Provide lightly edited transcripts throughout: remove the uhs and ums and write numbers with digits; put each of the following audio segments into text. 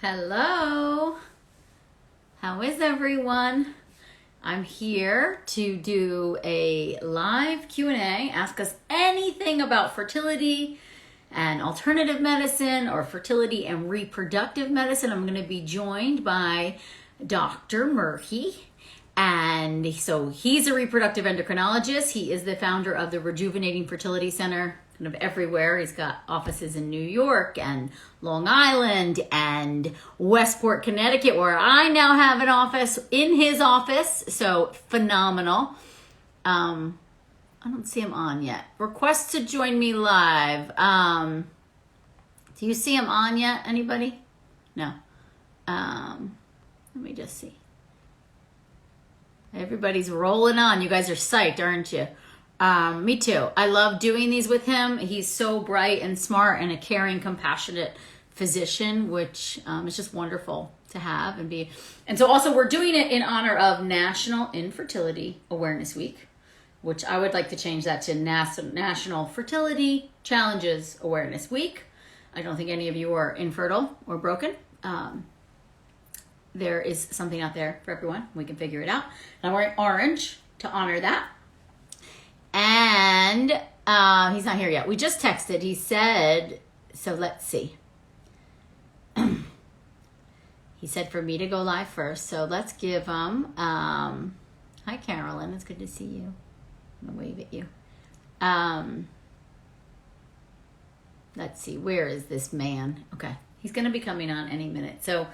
Hello. How is everyone? I'm here to do a live Q&A. Ask us anything about fertility and alternative medicine or fertility and reproductive medicine. I'm going to be joined by Dr. Merhi. And so he's a reproductive endocrinologist. He is the founder of the Rejuvenating Fertility Center, kind of everywhere. He's got offices in New York and Long Island and Westport, Connecticut, where I now have an office in his office. So phenomenal. I don't see him on yet. Request to join me live. Do you see him on yet? Anybody? No. Let me just see. Everybody's rolling on. You guys are psyched, aren't you? Me too. I love doing these with him. He's so bright and smart and a caring, compassionate physician, which is just wonderful to have and be. And so also we're doing it in honor of National Infertility Awareness Week, which I would like to change that to National Fertility Challenges Awareness Week. I don't think any of you are infertile or broken. There is something out there for everyone. We can figure it out. And I'm wearing orange to honor that. And he's not here yet. We just texted. He said, so let's see. He said for me to go live first. So let's give him, hi Carolyn, it's good to see you. I'm gonna wave at you. Let's see, where is this man? Okay, he's gonna be coming on any minute. So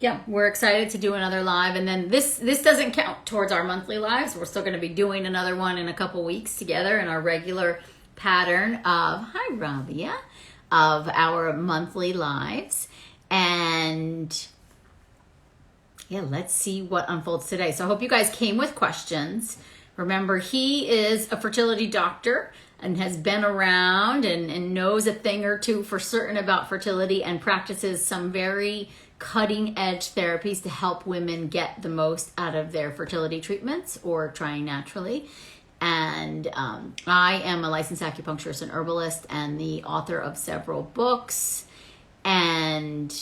yeah, we're excited to do another live. And then this doesn't count towards our monthly lives. We're still going to be doing another one in a couple weeks together in our regular pattern of, hi Rabia, of our monthly lives. And yeah, let's see what unfolds today. So I hope you guys came with questions. Remember, he is a fertility doctor and has been around and knows a thing or two for certain about fertility and practices some very cutting edge therapies to help women get the most out of their fertility treatments or trying naturally. And I am a licensed acupuncturist and herbalist and the author of several books, and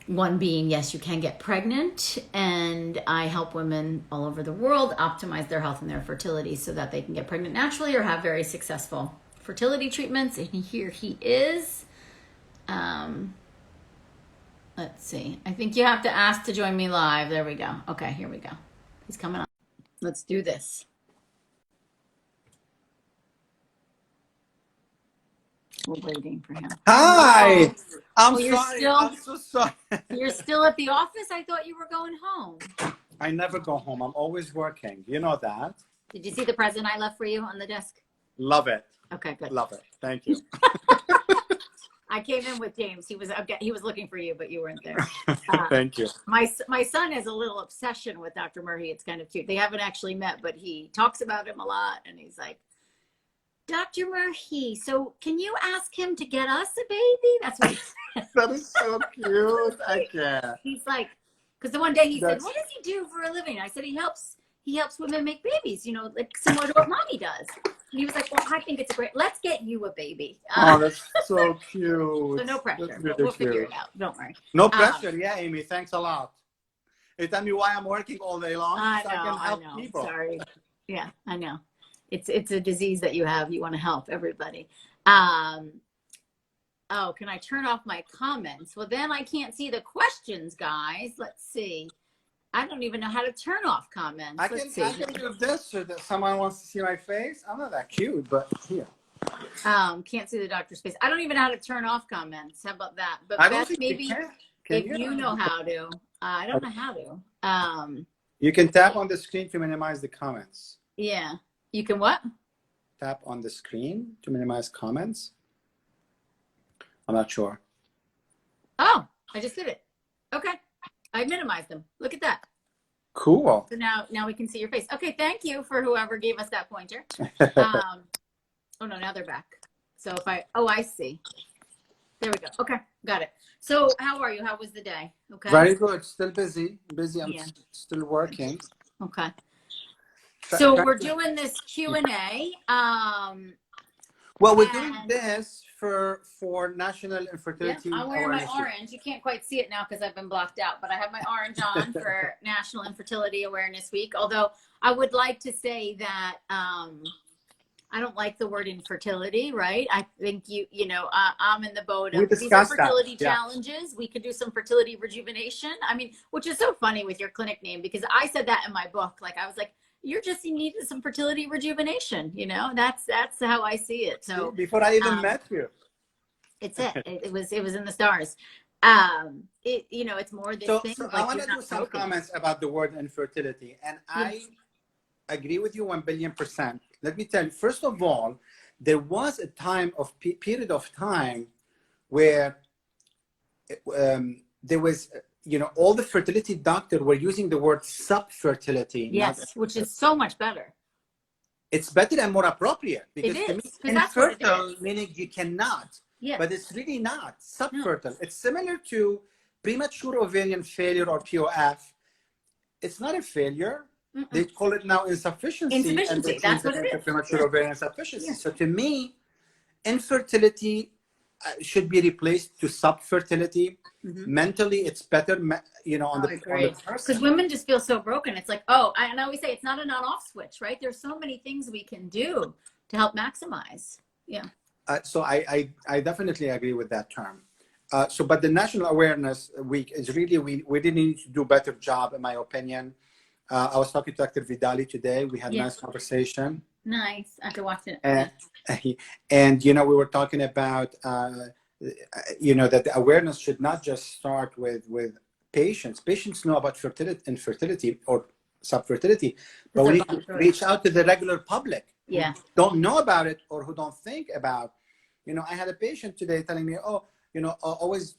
one being Yes, You Can Get Pregnant. And I help women all over the world optimize their health and their fertility so that they can get pregnant naturally or have very successful fertility treatments. And here he is. Let's see. I think you have to ask to join me live. There we go. Okay, here we go. He's coming on. Let's do this. We're waiting for him. Hi. I'm you're sorry. Still, I'm so sorry. You're still at the office? I thought you were going home. I never go home. I'm always working. You know that. Did you see the present I left for you on the desk? Love it. Okay, good. Love it. Thank you. I came in with James. He was looking for you, but you weren't there. Thank you. My son has a little obsession with Dr. Merhi. It's kind of cute. They haven't actually met, but he talks about him a lot. And he's like, Dr. Merhi, so can you ask him to get us a baby? That's what he said. That is so cute. I can't. He's like, because the one day he said, what does he do for a living? I said, he helps women make babies, like similar to what mommy does. And he was like, well, I think it's great. Let's get you a baby. Oh, that's so cute. So no pressure. Really we'll cute. figure it out. Don't worry. No pressure. Yeah, Amy. Thanks a lot. You tell me why I'm working all day long. I so I can help know. people. Sorry. Yeah, I know. It's a disease that you have. You want to help everybody. Oh, can I turn off my comments? Well, then I can't see the questions, guys. Let's see. I don't even know how to turn off comments. I can do this so that someone wants to see my face. I'm not that cute, but here. Can't see the doctor's face. I don't even know how to turn off comments. How about that? But I Beth, don't think maybe if you know how to. I don't know how to. You can tap on the screen to minimize the comments. Yeah. You can what? Tap on the screen to minimize comments. I'm not sure. Oh, I just did it. Okay. I minimized them. Look at that. Cool. So now we can see your face. Okay, thank you for whoever gave us that pointer. Oh no, now they're back. So if I see. There we go. Okay, got it. So how are you? How was the day? Okay. Very good. Still busy. I'm Yeah. still working. Okay. So we're doing this Q&A. Well, we're doing this for National Yeah, Infertility I'm wearing my Awareness Week. orange. You can't quite see it now because I've been blocked out, but I have my orange on for National Infertility Awareness Week. Although I would like to say that I don't like the word infertility, right? I think I'm in the boat We of these are discussed that. fertility Yeah. challenges. We could do some fertility rejuvenation. I mean, which is so funny with your clinic name because I said that in my book. Like I was like, you're just needing some fertility rejuvenation. That's how I see it. So Before I even met you. it's it was in the stars. It's more this thing So of I like want you're to do not some broken. comments about the word infertility, and Yeah. I agree with you 1,000,000,000%. Let me tell you, first of all, there was a period of time where there was, all the fertility doctors were using the word subfertility. Yes, which is so much better. It's better and more appropriate because It to me, is because that's what it infertile is. meaning you cannot, Yeah. but it's really not subfertile. No. It's similar to premature ovarian failure or POF. It's not a failure. Mm-mm. They call it now insufficiency, and they Insufficiency. change That's the what it name to is. premature Yeah. ovarian insufficiency. Yeah. So to me, infertility should be replaced to subfertility. Mm-hmm. Mentally, it's better, on the Because person. women just feel so broken. It's like, and I always say it's not an on-off switch, right? There's so many things we can do to help maximize. Yeah. So I definitely agree with that term. But the National Awareness Week is really, we really need to do a better job, in my opinion. I was talking to Dr. Vidali today. We had a nice conversation. Nice. I have to watch it. And we were talking about, that the awareness should not just start with patients. Patients know about infertility or subfertility, but we need to reach out to the regular public who don't know about it or who don't think about. I had a patient today telling me, always,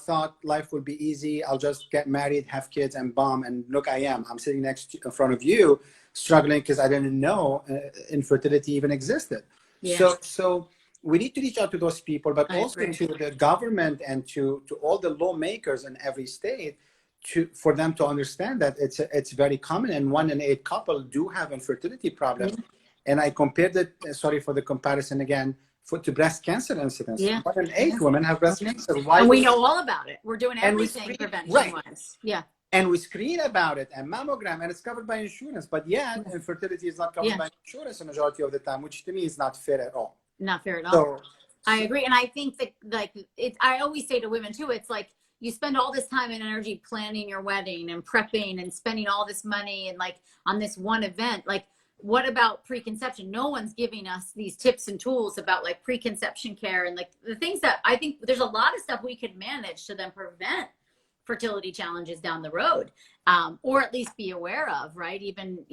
thought life would be easy. I'll just get married, have kids, and bomb. And look, I'm sitting in front of you, struggling because I didn't know infertility even existed. Yeah. So we need to reach out to those people, but also to the government and to all the lawmakers in every state, for them to understand that it's very common, and 1 in 8 couples do have infertility problems. And I compared it. Sorry for the comparison again. To breast cancer incidence. Yeah. 1 in 8 women have breast cancer. And we know all about it. We're doing everything prevention-wise. Yeah. And we screen about it, and mammogram, and it's covered by insurance. But yet, infertility is not covered by insurance the majority of the time, which to me is not fair at all. Not fair at all. So I agree. And I think that, I always say to women too, it's like you spend all this time and energy planning your wedding and prepping and spending all this money and on this one event. What about preconception? No one's giving us these tips and tools about preconception care and the things that I think there's a lot of stuff we could manage to then prevent fertility challenges down the road, or at least be aware of, right? Even,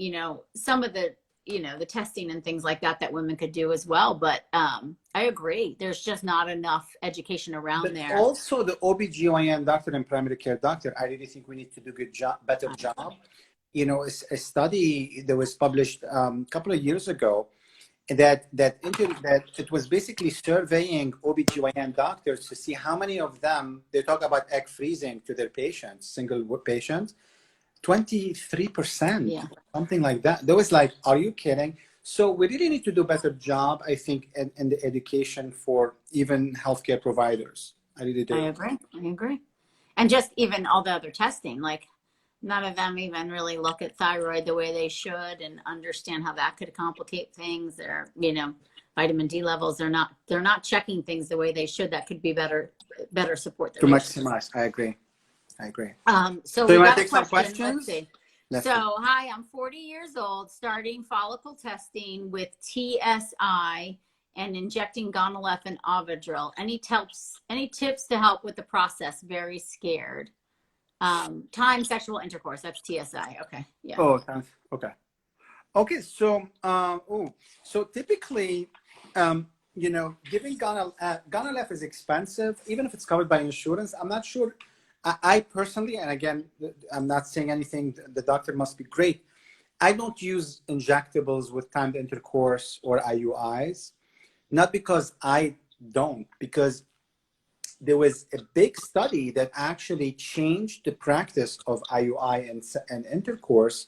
some of the, the testing and things like that women could do as well. But I agree. There's just not enough education around there. Also the OBGYN doctor and primary care doctor, I really think we need to do better job. A study that was published a couple of years ago that it was basically surveying OBGYN doctors to see how many of them, they talk about egg freezing to their patients, single patients, 23%, something like that. They was like, are you kidding? So we really need to do a better job, I think, in the education for even healthcare providers. I really do. I agree. And just even all the other testing, none of them even really look at thyroid the way they should and understand how that could complicate things. They're, vitamin D levels, they're not checking things the way they should. That could be better support their patients. Maximize. I agree. So you we want got to take some questions? Let's see. Hi, I'm 40 years old, starting follicle testing with TSI and injecting Gonal-F and Ovidrel. Any tips to help with the process? Very scared. Time sexual intercourse, that's TSI. Okay. Yeah. Okay. So typically, giving Gonal-F is expensive, even if it's covered by insurance. I'm not sure. I personally, and again, I'm not saying anything, the doctor must be great. I don't use injectables with timed intercourse or IUIs, not because I don't, because there was a big study that actually changed the practice of IUI and intercourse.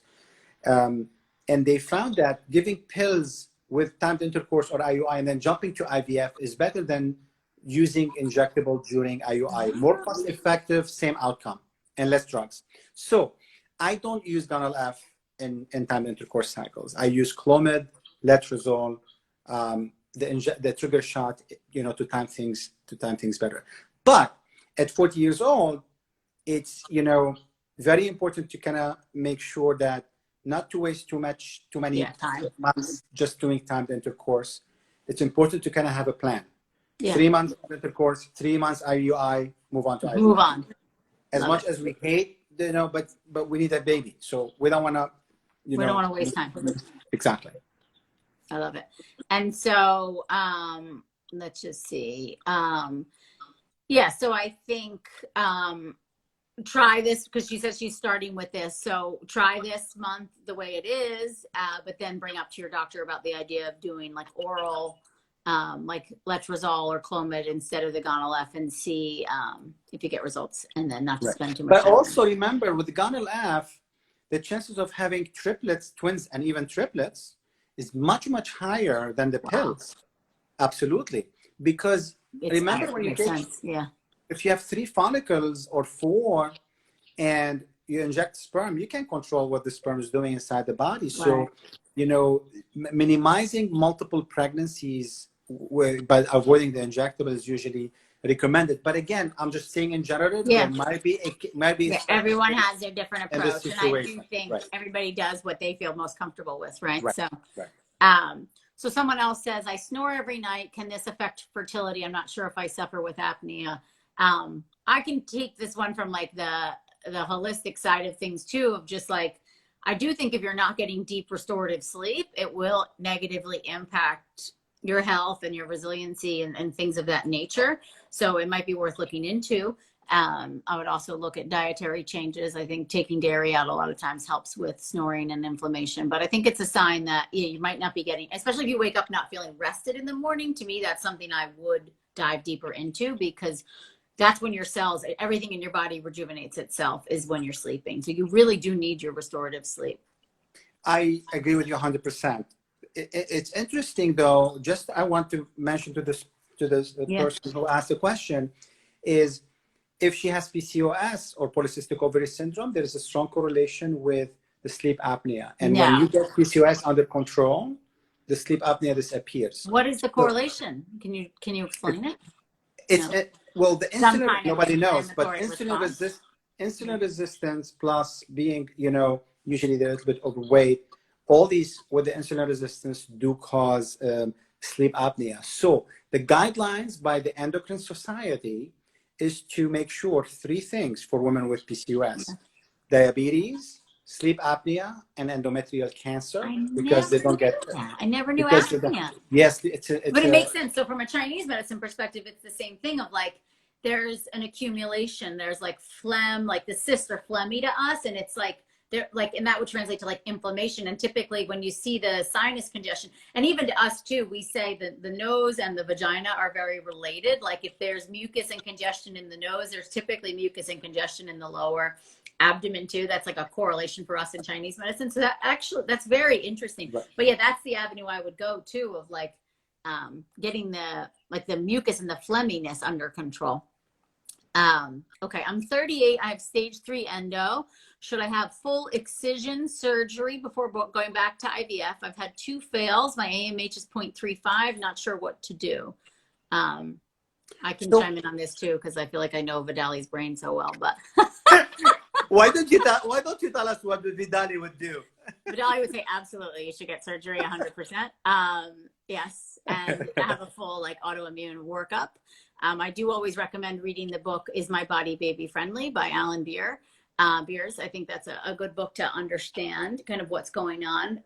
And they found that giving pills with timed intercourse or IUI and then jumping to IVF is better than using injectable during IUI. More cost effective, same outcome, and less drugs. So I don't use Gonal F in time intercourse cycles. I use Clomid, Letrozole, the trigger shot, to time things better. But at 40 years old, it's, very important to kind of make sure that not to waste too many time. months just doing timed intercourse. It's important to kind of have a plan. Yeah. 3 months intercourse, 3 months IUI, move on to IUI. Move on. As much as we hate, but we need that baby. So we don't want to, we don't want to waste time. Exactly. I love it. And so, let's just see. Yeah, so I think, try this, because she says she's starting with this. So try this month the way it is, but then bring up to your doctor about the idea of doing like oral, like Letrozole or Clomid instead of the Gonal F, and see if you get results, and then not to spend too much time. But also remember, with the Gonal F, the chances of having triplets, twins, and even triplets is much, much higher than the pills. Absolutely. Because remember when you take, if you have 3 follicles or 4 and you inject sperm, you can control what the sperm is doing inside the body. So, minimizing multiple pregnancies by avoiding the injectable is usually recommended. But again, I'm just saying in general, there might be everyone has their different approach, and I do think everybody does what they feel most comfortable with, right? So, so someone else says, I snore every night. Can this affect fertility? I'm not sure if I suffer with apnea. I can take this one from like the holistic side of things too, of just like, I do think if you're not getting deep restorative sleep, it will negatively impact your health and your resiliency and things of that nature. So it might be worth looking into. I would also look at dietary changes. I think taking dairy out a lot of times helps with snoring and inflammation, but I think it's a sign that you might not be getting, especially if you wake up not feeling rested in the morning. To me, that's something I would dive deeper into, because that's when your cells, everything in your body rejuvenates itself, is when you're sleeping. So you really do need your restorative sleep. I agree with you 100%. It's interesting though, just I want to mention to the person who asked the question, is if she has PCOS or polycystic ovary syndrome, there is a strong correlation with the sleep apnea. And when you get PCOS under control, the sleep apnea disappears. What is the correlation? Can you explain it? Well, the insulin, nobody knows, but insulin resistance plus being, usually they're a little bit overweight, all these with the insulin resistance do cause sleep apnea. So the guidelines by the Endocrine Society is to make sure 3 things for women with PCOS: diabetes, sleep apnea, and endometrial cancer, because they don't get that. I never knew apnea. Yes, but it makes sense. So from a Chinese medicine perspective, it's the same thing of like, there's an accumulation, there's like phlegm, like the cysts are phlegmy to us, and it's like they're like, and that would translate to like inflammation. And typically when you see the sinus congestion, and even to us too, we say that the nose and the vagina are very related. Like if there's mucus and congestion in the nose, there's typically mucus and congestion in the lower abdomen too. That's like a correlation for us in Chinese medicine. So that's very interesting. Right. But yeah, that's the avenue I would go to, of like getting the mucus and the phlegminess under control. Okay, I'm 38. I have stage 3 endo. Should I have full excision surgery before going back to IVF? I've had 2 fails. My AMH is 0.35. Not sure what to do. I can chime in on this too, because I feel like I know Vidali's brain so well. But why don't you tell us what Vidali would do? Vidali would say, absolutely, you should get surgery 100%. Yes, and have a full like autoimmune workup. I do always recommend reading the book "Is My Body Baby Friendly" by Alan Beers. I think that's a good book to understand kind of what's going on.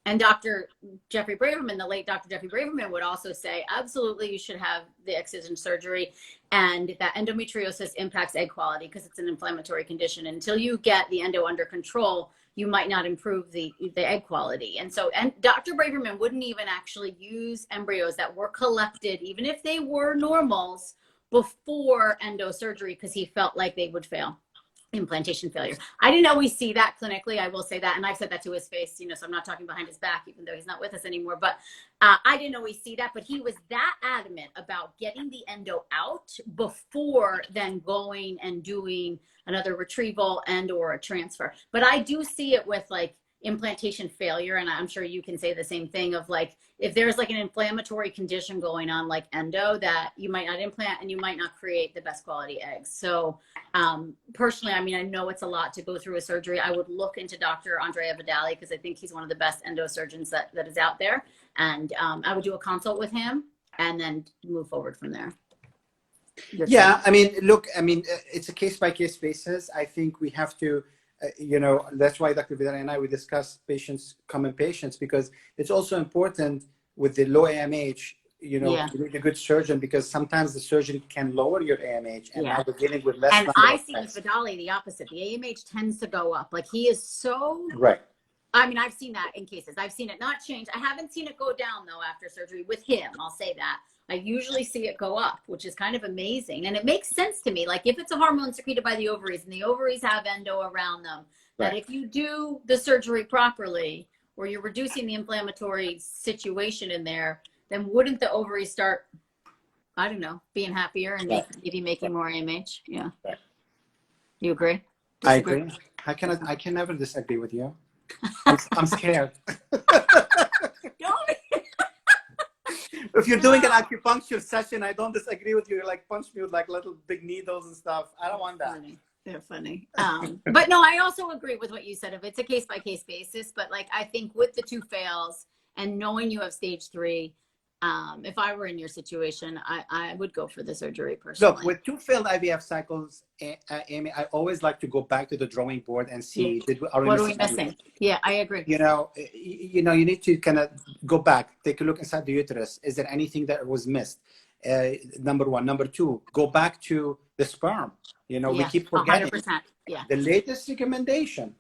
And Dr. Jeffrey Braverman, the late Dr. Jeffrey Braverman, would also say, absolutely, you should have the excision surgery, and that endometriosis impacts egg quality because it's an inflammatory condition. Until you get the endo under control, you might not improve the egg quality. And Dr. Braverman wouldn't even actually use embryos that were collected, even if they were normals, before endo surgery, because he felt like they would fail. implantation failure. I didn't always see that clinically. I will say that. And I've said that to his face, so I'm not talking behind his back, even though he's not with us anymore. But I didn't always see that. But he was that adamant about getting the endo out before then going and doing another retrieval and or a transfer. But I do see it with like implantation failure. And I'm sure you can say the same thing of like, if there's like an inflammatory condition going on like endo, that you might not implant and you might not create the best quality eggs. So personally, I mean, I know it's a lot to go through a surgery. I would look into Dr. Andrea Vidali because I think he's one of the best endosurgeons that is out there. And I would do a consult with him and then move forward from there. Yeah, I mean, look, I mean, it's a case-by-case basis. I think we have to, that's why Dr. Vidali and I, we discuss common patients, because it's also important with the low AMH, you need a good surgeon, because sometimes the surgeon can lower your AMH, and now we're dealing with less. And I see with Vidali the opposite. The AMH tends to go up. Like he is so right. I mean, I've seen that in cases. I've seen it not change. I haven't seen it go down though after surgery with him. I'll say that. I usually see it go up, which is kind of amazing. And it makes sense to me. Like if it's a hormone secreted by the ovaries and the ovaries have endo around them, that if you do the surgery properly, or you're reducing the inflammatory situation in there, then wouldn't the ovaries start, I don't know, being happier and maybe making more AMH? Yeah. Right. You agree? Disagree? I agree. I can never disagree with you. I'm scared. If you're doing an acupuncture session, I don't disagree with you. You're like, punch me with like little big needles and stuff. I don't want that. Funny. They're funny. But no, I also agree with what you said. If it's a case-by-case basis, but like, I think with the 2 fails and knowing you have stage 3, if I were in your situation, I would go for the surgery personally. Look, with 2 failed IVF cycles, Aimee, I always like to go back to the drawing board and see what are we missing. Yeah, I agree. You need to kind of go back, take a look inside the uterus. Is there anything that was missed? Number 1. Number 2, go back to the sperm. We keep forgetting. 100%. Yeah. The latest recommendation,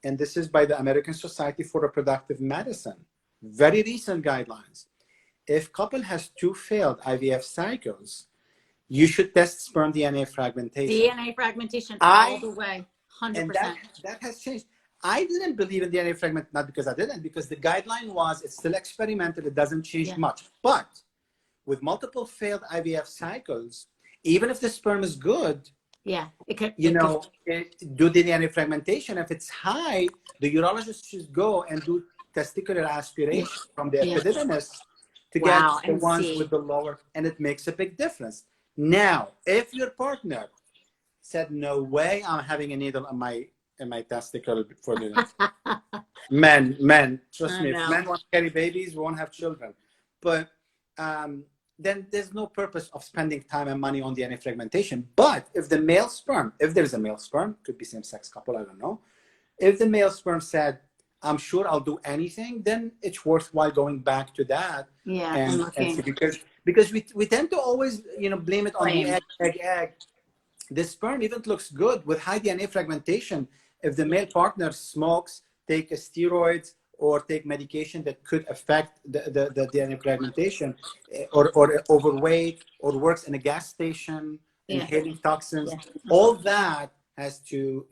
and this is by the American Society for Reproductive Medicine, very recent guidelines. If couple has 2 failed IVF cycles, you should test sperm DNA fragmentation. DNA fragmentation all the way, 100%. And that has changed. I didn't believe in DNA fragment, not because I didn't, because the guideline was it's still experimental, it doesn't change much. But with multiple failed IVF cycles, even if the sperm is good, do the DNA fragmentation. If it's high, the urologist should go and do testicular aspiration from the epididymis to get the ones with the lower, and it makes a big difference. Now, if your partner said, no way I'm having a needle in my testicle for the men, trust me, if men want to carry babies, we won't have children. But then there's no purpose of spending time and money on DNA fragmentation. But if the male sperm, if there's a male sperm, could be same-sex couple, I don't know. If the male sperm said, I'm sure I'll do anything, then it's worthwhile going back to that. Yeah, and see, because we tend to always blame it on the egg. The sperm even looks good with high DNA fragmentation. If the male partner smokes, take steroids, or take medication that could affect the DNA fragmentation, or overweight, or works in a gas station, inhaling toxins, all that has to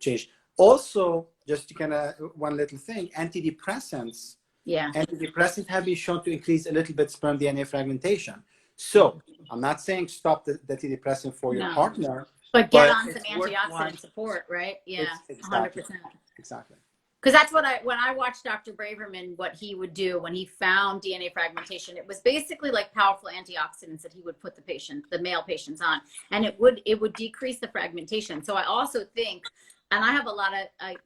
change. Also, just to kind of one little thing, antidepressants. Antidepressants have been shown to increase a little bit sperm DNA fragmentation. So I'm not saying stop the antidepressant for your partner, but get on some antioxidant support, right? Yeah, 100%. Exactly. Because that's what when I watched Dr. Braverman, what he would do when he found DNA fragmentation, it was basically like powerful antioxidants that he would put the male patients on, and it would decrease the fragmentation. So I also think, and I have a lot of, I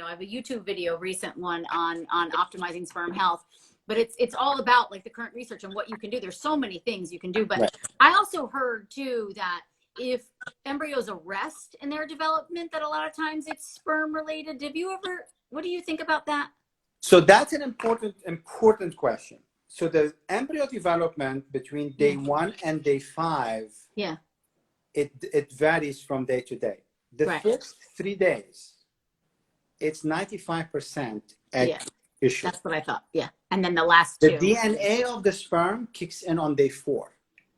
have a YouTube video, recent one on optimizing sperm health, but it's all about like the current research and what you can do. There's so many things you can do, but I also heard too that if embryos arrest in their development, that a lot of times it's sperm related. What do you think about that? So that's an important question. So the embryo development between day 1 and day 5, it varies from day to day. The first 3 days, it's 95% egg issue. That's what I thought. Yeah. And then the last 2. The DNA of the sperm kicks in on day 4.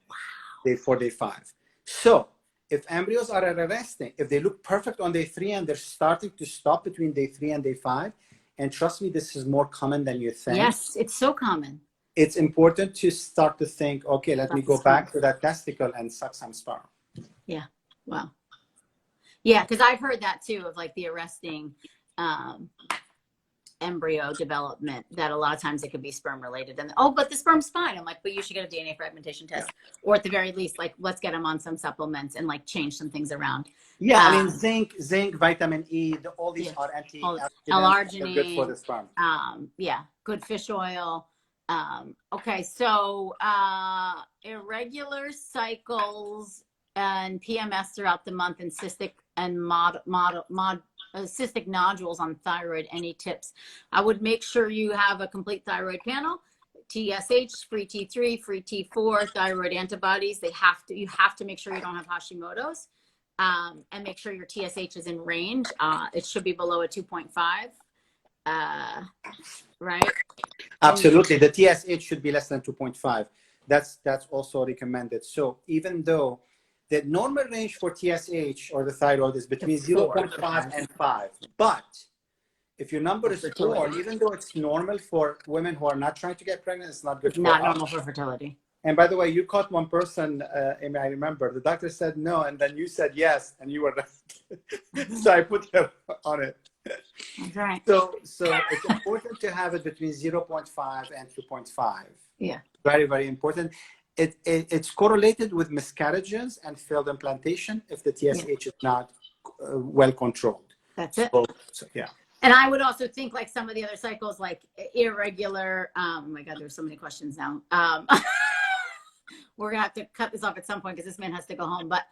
Wow. Day 4, day 5. So If embryos are arresting, if they look perfect on day 3 and they're starting to stop between day 3 and day 5, and trust me, this is more common than you think. Yes, it's so common. It's important to start to think, okay, let me go back to that testicle and suck some sperm. Yeah. Wow. Yeah, because I've heard that too, of like the arresting embryo development, that a lot of times it could be sperm related. And oh, but the sperm's fine. I'm like, but you should get a DNA fragmentation test, or at the very least, like, let's get them on some supplements and like change some things around. Yeah, I mean, zinc, vitamin E, all these are antioxidants. L-arginine, good for the sperm. Yeah, good fish oil. Okay, so irregular cycles and PMS throughout the month, and cystic and cystic nodules on thyroid. Any tips? I would make sure you have a complete thyroid panel, TSH, free T3, free T4, thyroid antibodies. You have to make sure you don't have Hashimoto's, and make sure your TSH is in range. It should be below a 2.5, right? Absolutely. The TSH should be less than 2.5. That's also recommended. So even though the normal range for TSH or the thyroid is between 0.5 and 5, but if your number is 4, even though it's normal for women who are not trying to get pregnant, it's not good for us. Not normal for fertility. And by the way, you caught one person, Aimee, I remember. The doctor said no, and then you said yes, and you were right. So I put her on it. That's right. So it's important to have it between 0.5 and 2.5. Yeah. Very, very important. It's correlated with miscarriages and failed implantation if the TSH is not well controlled. That's it. So, yeah. And I would also think like some of the other cycles, like irregular. Oh my God, there's so many questions now. We're gonna have to cut this off at some point because this man has to go home. But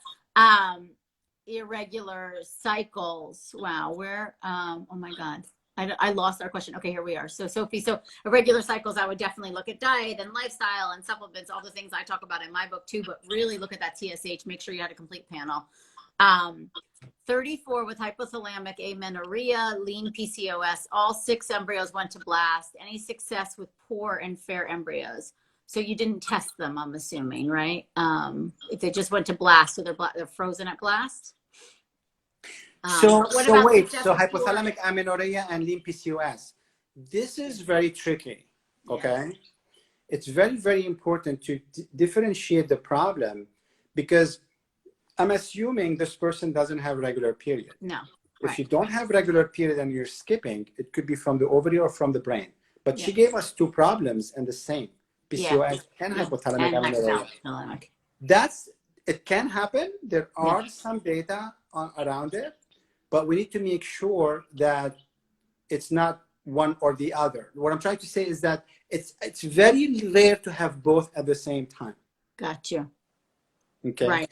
irregular cycles. Wow, oh my God, I lost our question. Okay, here we are. So Sophie, so irregular cycles, I would definitely look at diet and lifestyle and supplements, all the things I talk about in my book too. But really look at that TSH. Make sure you had a complete panel. 34 with hypothalamic amenorrhea, lean PCOS. All 6 embryos went to blast. Any success with poor and fair embryos? So you didn't test them, I'm assuming, right? If they just went to blast, so they're frozen at blast. So hypothalamic amenorrhea and lean PCOS. This is very tricky, okay? Yeah. It's very, very important to differentiate the problem, because I'm assuming this person doesn't have regular period. No. If you don't have regular period and you're skipping, it could be from the ovary or from the brain. But she gave us 2 problems and the same, PCOS and hypothalamic amenorrhea. It can happen. There are some data around it, but we need to make sure that it's not one or the other. What I'm trying to say is that it's very rare to have both at the same time. Got you. Okay. Right.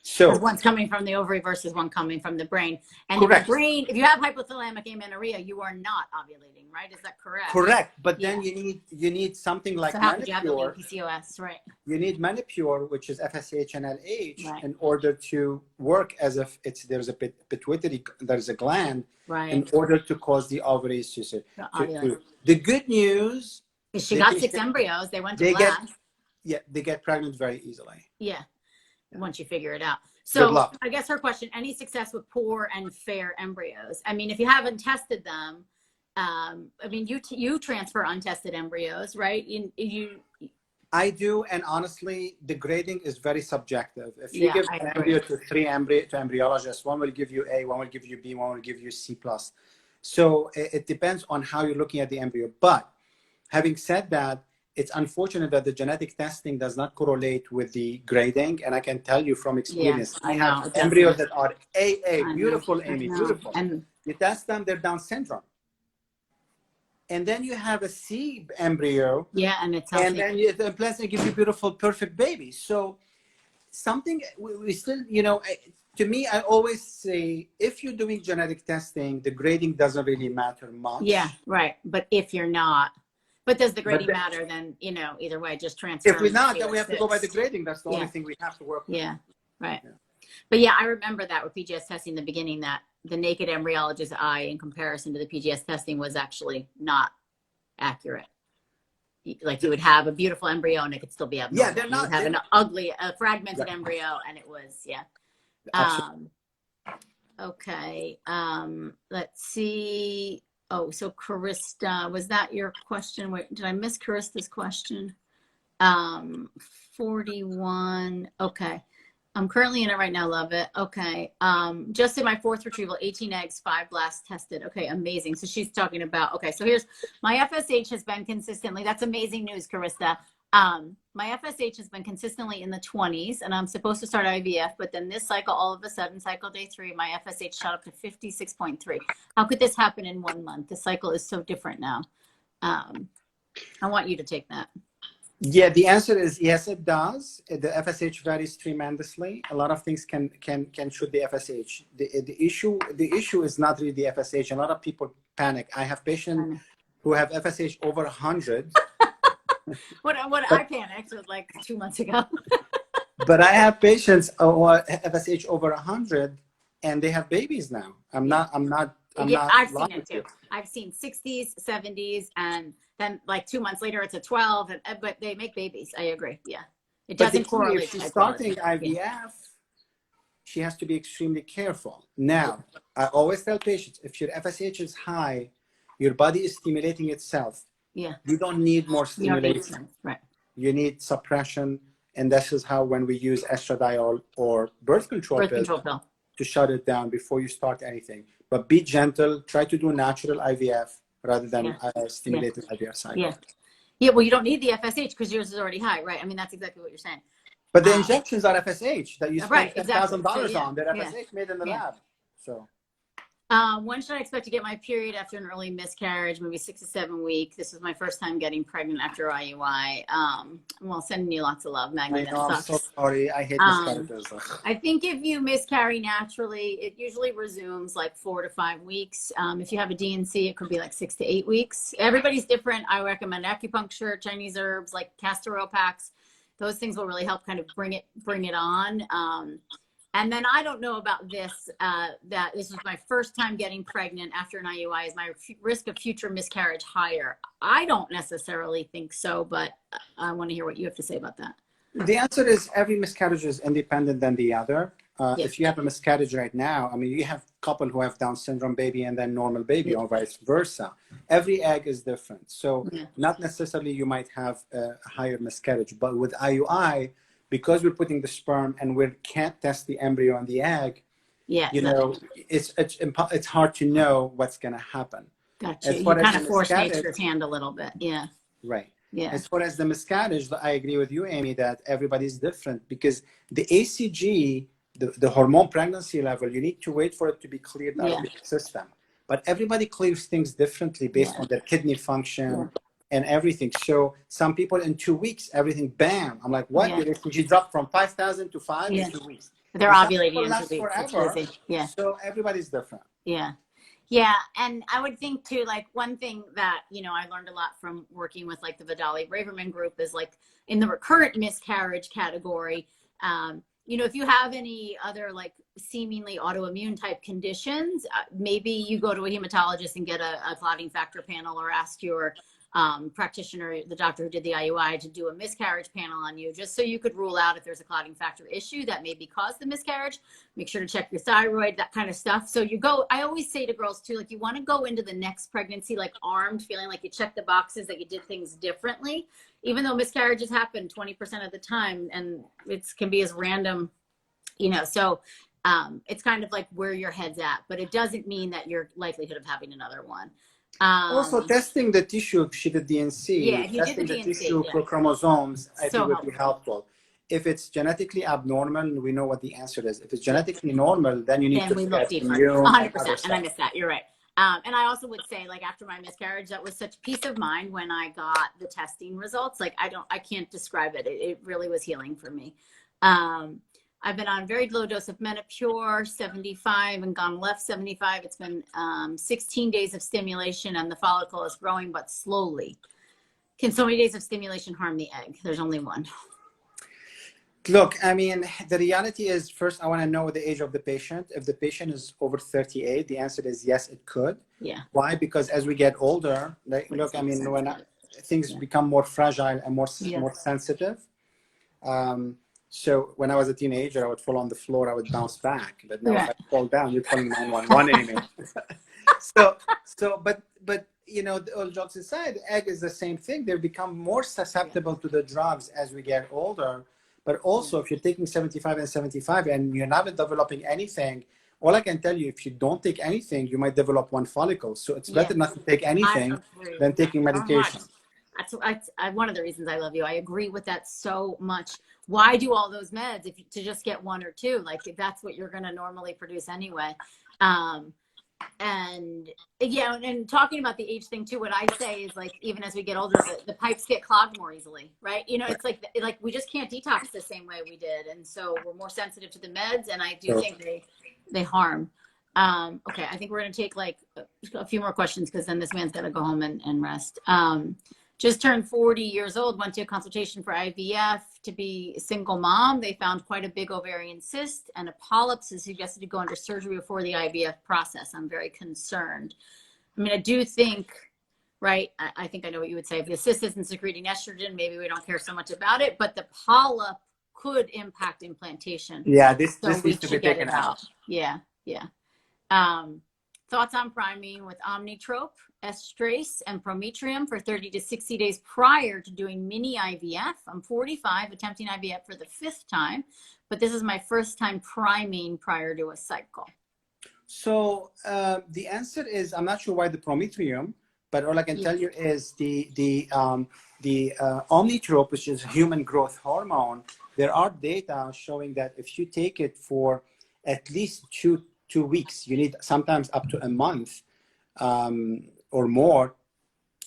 So one's coming from the ovary versus one coming from the brain. And correct. The brain, if you have hypothalamic amenorrhea, you are not ovulating, right? Is that correct? Correct. But then you need something like how could you have the PCOS, right? You need Manipure, which is FSH and LH, in order to work as if there's a pituitary, there's a gland, in order to cause the ovaries to the good news is she got 6 embryos. They went to blast. They get pregnant very easily. Yeah. Once you figure it out. So I guess her question, any success with poor and fair embryos? I mean, if you haven't tested them, I mean, you transfer untested embryos, right? I do, and honestly, the grading is very subjective. If you give an embryo to 3 embryologists, one will give you A, one will give you B, one will give you C+. So it depends on how you're looking at the embryo. But having said that, it's unfortunate that the genetic testing does not correlate with the grading. And I can tell you from experience, I have embryos that are AA, beautiful, Aimee, beautiful. And you test them, they're Down syndrome. And then you have a C embryo. Yeah, and it's healthy. And then the implant gives you beautiful, perfect baby. So something we still, to me, I always say, if you're doing genetic testing, the grading doesn't really matter much. Yeah, right. But if you're not, but does the grading matter then, either way, just transfer? If we're not, then we have to go by the grading. That's the only thing we have to work with. Yeah, right. Yeah. But yeah, I remember that with PGS testing in the beginning, that the naked embryologist's eye in comparison to the PGS testing was actually not accurate. Like you would have a beautiful embryo and it could still be abnormal. Yeah, they're not. You would have an ugly, fragmented embryo and it was, Absolutely. Um, okay. Let's see. Oh, so Carista, was that your question? Wait, did I miss Carista's question? 41. Okay. I'm currently in it right now. Love it. Okay. Just in my fourth retrieval, 18 eggs, 5 blasts tested. Okay. Amazing. So she's talking about, okay. So here's my FSH has been consistently, that's amazing news, Carissa. My FSH has been consistently in the 20s and I'm supposed to start IVF, but then this cycle, all of a sudden, cycle day 3, my FSH shot up to 56.3. How could this happen in 1 month? The cycle is so different now. I want you to take that. Yeah, the answer is yes, it does. The FSH varies tremendously. A lot of things can shoot the FSH. The issue is not really the FSH. A lot of people panic. I have patients who have FSH over 100. What I panicked was like 2 months ago. But I have patients who have FSH over 100 and they have babies now. I'm not I've seen lying it to you. too. I've seen 60s, 70s, and then like 2 months later it's a 12. But they make babies. I agree. Yeah, it But the doesn't key, correlate. if she's starting IVF, she has to be extremely careful. Now, I always tell patients, if your FSH is high, your body is stimulating itself. Yeah. You don't need more stimulation. Right. You need suppression. And this is how when we use estradiol or birth control pill to shut it down before you start anything. But be gentle. Try to do natural IVF rather than stimulated IVF cycle. Yeah, well, you don't need the FSH because yours is already high, right? I mean, that's exactly what you're saying. But the injections are FSH that you spend right, $10,000 on. They're FSH made in the lab. So. When should I expect to get my period after an early miscarriage? Maybe 6 to 7 weeks. This was my first time getting pregnant after IUI. Well, sending you lots of love, Maggie. I know, I'm so sorry. I hate miscarriages. I think if you miscarry naturally, it usually resumes like 4 to 5 weeks. If you have a DNC, it could be like 6 to 8 weeks. Everybody's different. I recommend acupuncture, Chinese herbs, like castor oil packs. Those things will really help kind of bring it on. And then I don't know about this, that this was my first time getting pregnant after an IUI. Is my risk of future miscarriage higher? I don't necessarily think so, but I want to hear what you have to say about that. The answer is every miscarriage is independent than the other. If you have a miscarriage right now, I mean, you have a couple who have Down syndrome baby and then normal baby or vice versa. Every egg is different. So not necessarily you might have a higher miscarriage, but with IUI, because we're putting the sperm and we can't test the embryo and the egg, you know, it's hard to know what's going to happen. Gotcha. You kind of force nature's hand a little bit. Yeah. Right. Yeah. As far as the miscarriage, I agree with you, Amy, that everybody's different because the ACG, the hormone pregnancy level, you need to wait for it to be cleared out of the system. But everybody clears things differently based on their kidney function and everything. So some people in 2 weeks, everything, bam. I'm like, what? Your ACG dropped from 5,000 to 5 in 2 weeks. They're ovulating in 2 weeks. Forever. So everybody's different. Yeah. Yeah. And I would think too, like one thing that, you know, I learned a lot from working with like the Vidali Braverman group is like in the recurrent miscarriage category, you know, if you have any other like seemingly autoimmune type conditions, maybe you go to a hematologist and get a clotting factor panel or ask your practitioner, the doctor who did the IUI, to do a miscarriage panel on you, just so you could rule out if there's a clotting factor issue that maybe caused the miscarriage. Make sure to check your thyroid, that kind of stuff. So you go, I always say to girls too, like you want to go into the next pregnancy, like armed, feeling like you checked the boxes, that you did things differently, even though miscarriages happen 20% of the time and it can be as random, you know, so it's kind of like where your head's at, but it doesn't mean that your likelihood of having another one. Also, testing the tissue, if she did DNC, testing the tissue for chromosomes, I think would be helpful. If it's genetically abnormal, we know what the answer is. If it's genetically normal, then you need to look deeper. 100%. And I missed that. You're right. And I also would say, like, after my miscarriage, that was such peace of mind when I got the testing results. Like, I can't describe it. It really was healing for me. I've been on very low dose of Menopure, 75, and gone left 75. It's been 16 days of stimulation, and the follicle is growing, but slowly. Can so many days of stimulation harm the egg? There's only one. Look, I mean, the reality is, first, I want to know the age of the patient. If the patient is over 38, the answer is yes, it could. Yeah. Why? Because as we get older, like, look, I mean, when things become more fragile and more sensitive, So when I was a teenager, I would fall on the floor, I would bounce back. But now if Yeah. I fall down, you're calling 911, Amy. But you know, all jokes aside, egg is the same thing. They become more susceptible to the drugs as we get older. But also, if you're taking 75 and 75 and you're not developing anything, all I can tell you, if you don't take anything, you might develop one follicle. So it's better not to take anything than taking medication. That's one of the reasons I love you. I agree with that so much. Why do all those meds if to just get one or two? Like that's what you're going to normally produce anyway. And yeah, and talking about the age thing too, what I say is like, even as we get older, the pipes get clogged more easily, right? You know, it's like we just can't detox the same way we did. And so we're more sensitive to the meds. And I do think they harm. Okay. I think we're going to take like a few more questions because then this man's got to go home and rest. Just turned 40 years old, went to a consultation for IVF to be a single mom. They found quite a big ovarian cyst and a polyp, so suggested to go under surgery before the IVF process. I'm very concerned. I mean, I do think, right, I think I know what you would say. If the cyst isn't secreting estrogen, maybe we don't care so much about it, but the polyp could impact implantation. Yeah, this we needs to be taken out. Yeah. Thoughts on priming with Omnitrope, estrase, and prometrium for 30 to 60 days prior to doing mini IVF. I'm 45, attempting IVF for the 5th time, but this is my first time priming prior to a cycle. So the answer is, I'm not sure why the prometrium, but all I can tell you is the Omnitrope, which is human growth hormone. There are data showing that if you take it for at least two weeks, you need sometimes up to a month or more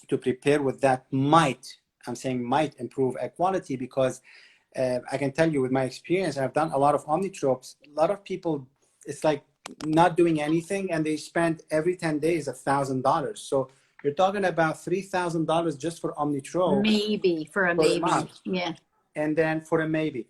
to prepare with that. I'm saying might improve egg quality, because I can tell you with my experience, I've done a lot of Omnitropes. A lot of people, it's like not doing anything, and they spend every 10 days $1,000. So you're talking about $3,000 just for Omnitrope. Maybe for a maybe. Yeah. And then for a maybe.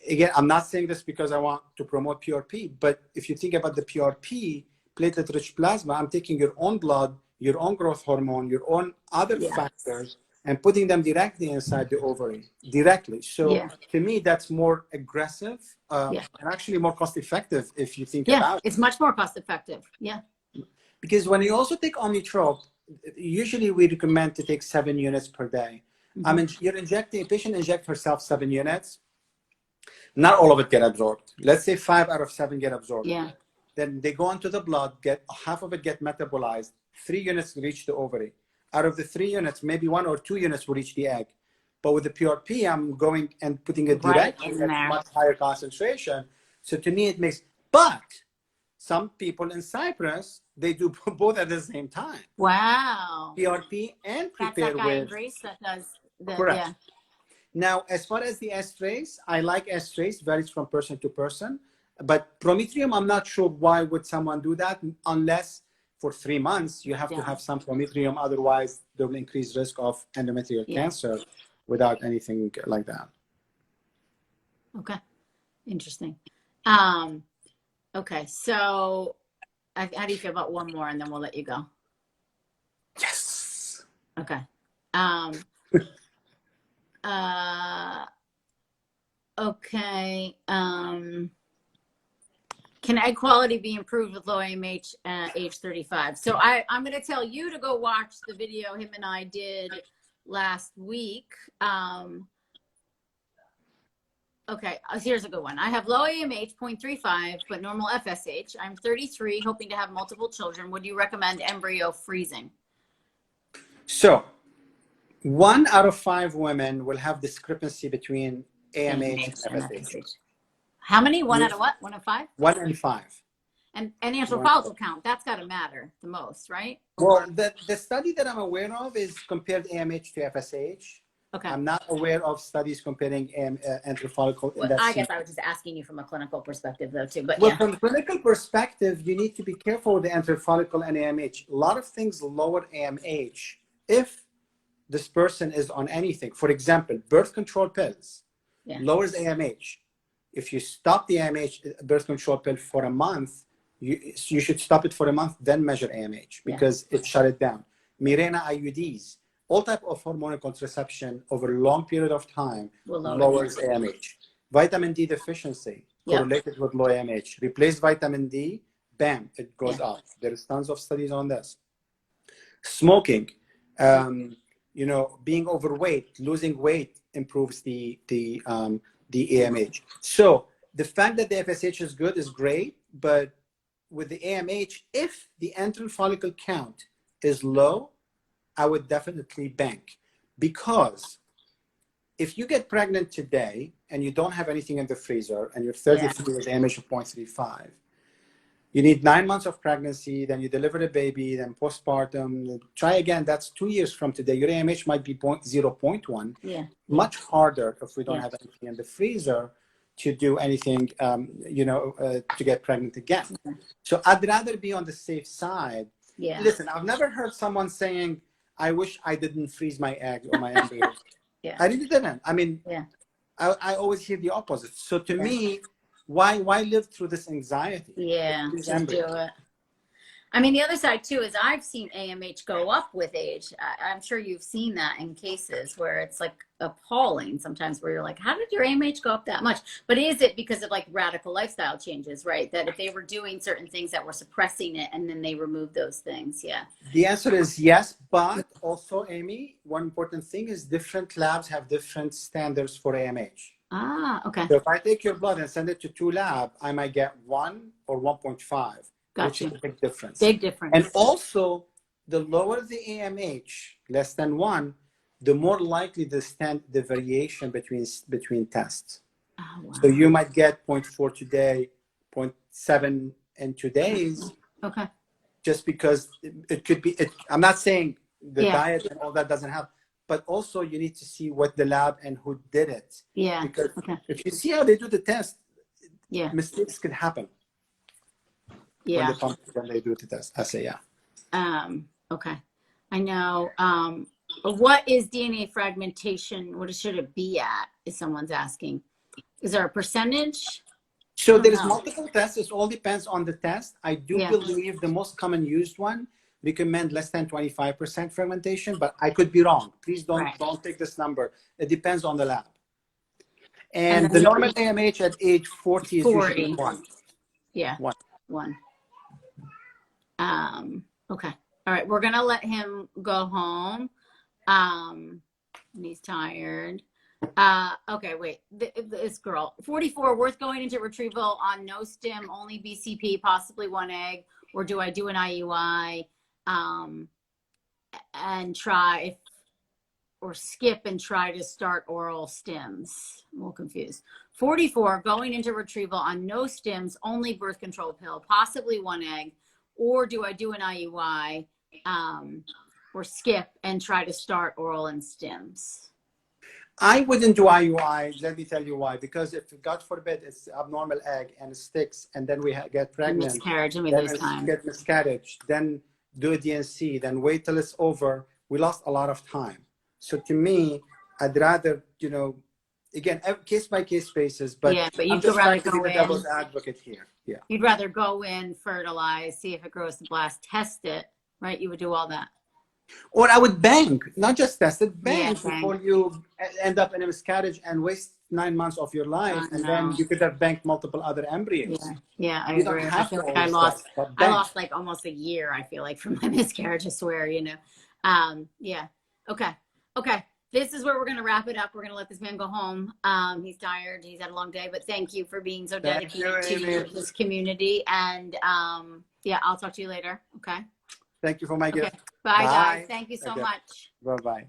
Again, I'm not saying this because I want to promote PRP, but if you think about the PRP, platelet-rich plasma, I'm taking your own blood, your own growth hormone, your own other factors, and putting them directly inside the ovary, directly. So to me, that's more aggressive and actually more cost-effective if you think about it. It's much more cost-effective. Yeah. Because when you also take Omnitrope, usually we recommend to take 7 units per day. I mean, you're injecting, a patient injects herself 7 units. Not all of it get absorbed. Let's say 5 out of 7 get absorbed. Yeah. Then they go into the blood, get half of it get metabolized. 3 units reach the ovary. Out of the 3 units, maybe 1 or 2 units will reach the egg. But with the PRP, I'm going and putting it directly at much higher concentration. So to me, it makes. But some people in Cyprus, they do both at the same time. Wow. PRP and prepare That's that guy with. in Greece that does the. Correct. Yeah. Now, as far as the estrase, I like estrase, varies from person to person. But prometrium, I'm not sure why would someone do that, unless for 3 months you have to have some prometrium. Otherwise, there will increase risk of endometrial cancer without anything like that. Okay. Interesting. Okay. So how do you feel about one more, and then we'll let you go? Yes. Okay. Okay. Can egg quality be improved with low AMH at age 35? So I'm going to tell you to go watch the video him and I did last week. Okay, here's a good one. I have low AMH, 0.35, but normal FSH. I'm 33, hoping to have multiple children. Would you recommend embryo freezing? So 1 out of 5 women will have discrepancy between AMH and FSH. How many? 1 out of what? 1 out of 5? 1 in 5. And antral follicle count, that's got to matter the most, right? Well, the study that I'm aware of is compared AMH to FSH. Okay. I'm not aware of studies comparing antral follicle. I guess I was just asking you from a clinical perspective, though, too. But well, from a clinical perspective, you need to be careful with the antral follicle and AMH. A lot of things lower AMH if this person is on anything. For example, birth control pills lowers AMH. If you stop the AMH birth control pill for a month, you should stop it for a month, then measure AMH, because it shut it down. Mirena IUDs, all type of hormonal contraception over a long period of time lowers AMH. Vitamin D deficiency Yep. correlated with low AMH. Replace vitamin D, bam, it goes Yeah. up. There's tons of studies on this. Smoking, you know, being overweight, losing weight improves the AMH. So the fact that the FSH is good is great, but with the AMH, if the antral follicle count is low, I would definitely bank, because if you get pregnant today and you don't have anything in the freezer and you're 33 with AMH of 0.35, you need 9 months of pregnancy, then you deliver the baby, then postpartum, try again. That's 2 years from today. Your AMH might be 0.1. Yeah. Much harder if we don't Yeah. have anything in the freezer to do anything, you know, to get pregnant again. So I'd rather be on the safe side. Yeah. Listen, I've never heard someone saying, I wish I didn't freeze my eggs or my embryo. Yeah. I really didn't. I mean, Yeah. I always hear the opposite. So to me, why live through this anxiety? Yeah, just do it. I mean, the other side too is I've seen AMH go up with age. I'm sure you've seen that in cases where it's like appalling sometimes, where you're like, how did your AMH go up that much? But is it because of like radical lifestyle changes, right? That if they were doing certain things that were suppressing it and then they removed those things? Yeah. The answer is yes, but also, Amy, one important thing is different labs have different standards for AMH. Ah, okay. So if I take your blood and send it to 2 labs, I might get 1 or 1.5, which is a big difference. Big difference. And also, the lower the AMH, less than 1, the more likely the variation between tests. Oh, wow. So you might get 0.4 today, 0.7 in 2 days. Okay. Just because it could be, I'm not saying the diet and all that doesn't help, but also you need to see what the lab and who did it. Yeah. Because if you see how they do the test, mistakes could happen. Yeah. When they do the test. I say, okay. I know. What is DNA fragmentation? What should it be at? If someone's asking, is there a percentage? So there's multiple tests. It all depends on the test. I do believe the most common used one recommend less than 25% fragmentation, but I could be wrong. Please don't take this number. It depends on the lab. And the normal AMH at age 40 is usually 1. Yeah. 1. Okay. All right. We're gonna let him go home. And he's tired. Okay, wait. This girl, 44, worth going into retrieval on no stim, only BCP, possibly 1 egg, or do I do an IUI and try or skip and try to start oral stims? I'm a little confused. 44, going into retrieval on no stims, only birth control pill, possibly 1 egg, or do I do an IUI or skip and try to start oral and stims? I wouldn't do IUI. Let me tell you why. Because if, God forbid, it's abnormal egg and it sticks, and then we get pregnant, miscarriage, get miscarriage, then do a DNC, then wait till it's over. We lost a lot of time. So to me, I'd rather, you know, again, case by case basis. But I'm just trying to be the devil's advocate here. Yeah. You'd rather go in, fertilize, see if it grows the blast, test it, right? You would do all that. Or I would bank, not just test it, bank before you end up in a miscarriage and waste 9 months of your life, and then you could have banked multiple other embryos. Yeah, I agree. I feel like I lost like almost a year, I feel like, from my miscarriage, I swear, you know. Yeah. Okay. This is where we're going to wrap it up. We're going to let this man go home. He's tired. He's had a long day, but thank you for being so dedicated to this community. And yeah, I'll talk to you later. Okay. Thank you for my gift. Bye, guys. Thank you so much. Bye-bye.